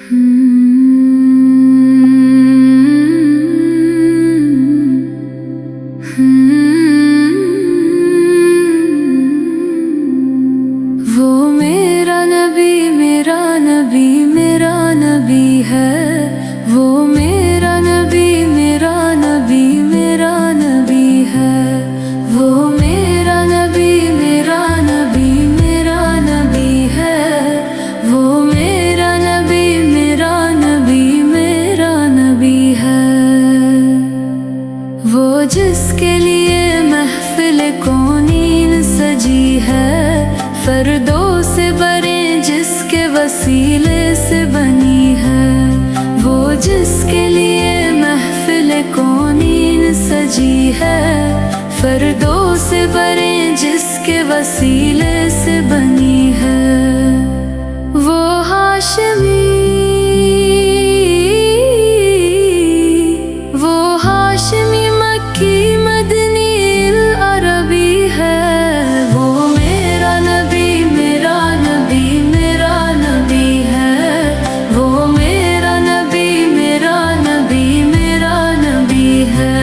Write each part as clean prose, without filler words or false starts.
وہ میرا نبی میرا نبی میرا نبی ہے، وہ میرا نبی میرا نبی میرا نبی ہے، وہ میرا نبی میرا نبی میرا نبی ہے، وہ میرا نبی میرا نبی میرا نبی ہے، وہ جس کے لیے محفل کونین سجی ہے، فردوس بریں جس کے وسیلے سے بنی ہے، وہ جس کے لیے محفل کونین سجی ہے، فردوس بریں جس کے وسیلے سے بنی ہے، وہ ہاشمی مکی مدنی العربی ہے، وہ میرا نبی میرا نبی میرا نبی ہے، وہ میرا نبی میرا نبی میرا نبی ہے،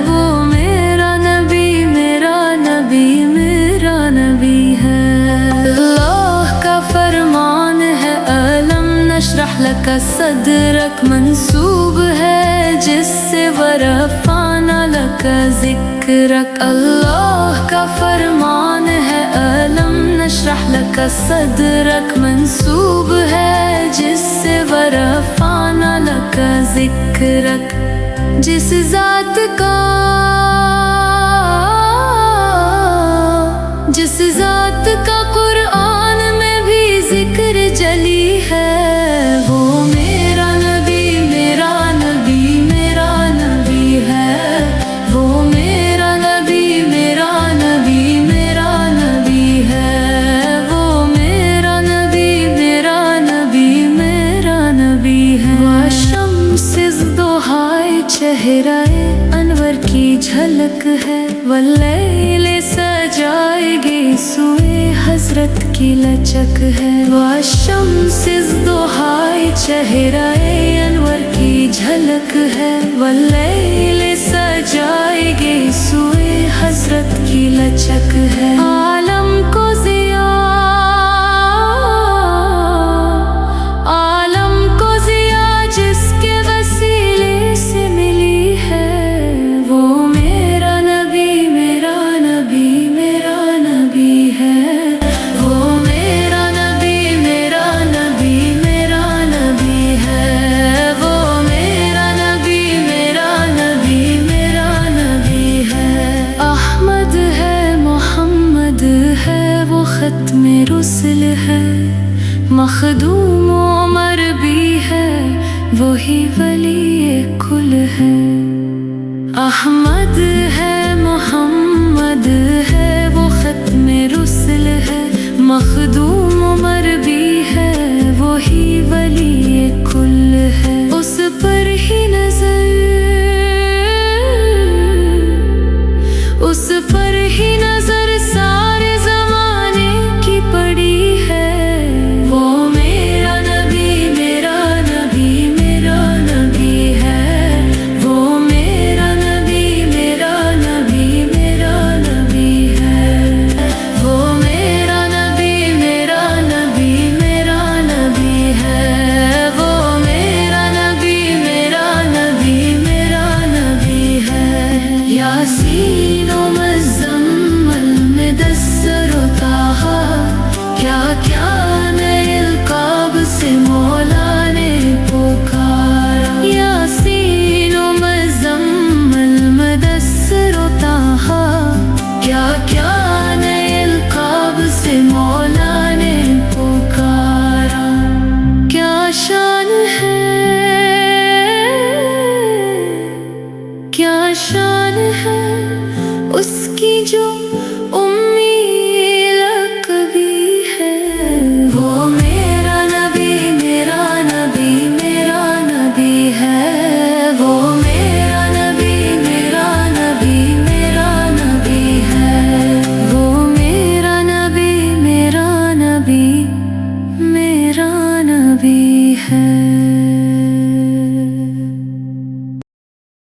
وہ میرا نبی میرا نبی میرا نبی ہے، اللہ کا فرمان ہے ألم نشرح لك صدرك منسوب ہے جس سے ورفعنا لك ذکرک، اللہ کا فرمان ہے ألم نشرح لك صدرك منسوب ہے جس سے ورفعنا لك ذکرک، جس ذات کا قرآن میں بھی ذکر جلی ہے، وہ میرا نبی میرا نبی میرا نبی ہے، وہ میرا نبی میرا نبی میرا نبی ہے، وہ میرا نبی میرا نبی میرا نبی ہے، وشمس الضحی چہرہ انور کی جھلک ہے، واللیل سجائے گی سوئے حضرت کی لچک ہے، وشمس الضحی چہرہ انور کی جھلک ہے، واللیل سجائے گی سوئے حضرت کی لچک ہے، عالم کو ضیا جس کے وسیلے سے ملی ہے، وہ میرا نبی میرا نبی میرا نبی ہے، وہ میرا نبی میرا نبی میرا نبی ہے، وہ میرا نبی میرا نبی میرا نبی ہے، احمد ہے محمد ہے وہ ختم رسل ہے، مخدوم عمر بھی ہے وہی ولی کل ہے، احمد ہے محمد ہے وہ ختم رسل ہے، مخدوم عمر بھی ہے وہی ولی کل ہے، اس پر ہی نظر سارے زمانے کی پڑی ہے، وہ میرا نبی میرا نبی میرا نبی ہے، وہ میرا نبی میرا نبی میرا نبی ہے، وہ میرا نبی میرا نبی میرا نبی ہے، وہ میرا نبی میرا نبی میرا نبی ہے، یاسین و مزمل مدثر و طٰہٰ، کیا کیا نئے القاب سے مولا نے پکارا، یاسین و مزمل مدثر و طٰہٰ، کیا کیا نئے القاب سے مولا نے پکارا، کیا شان ہے کیا شان ہے اس کی جو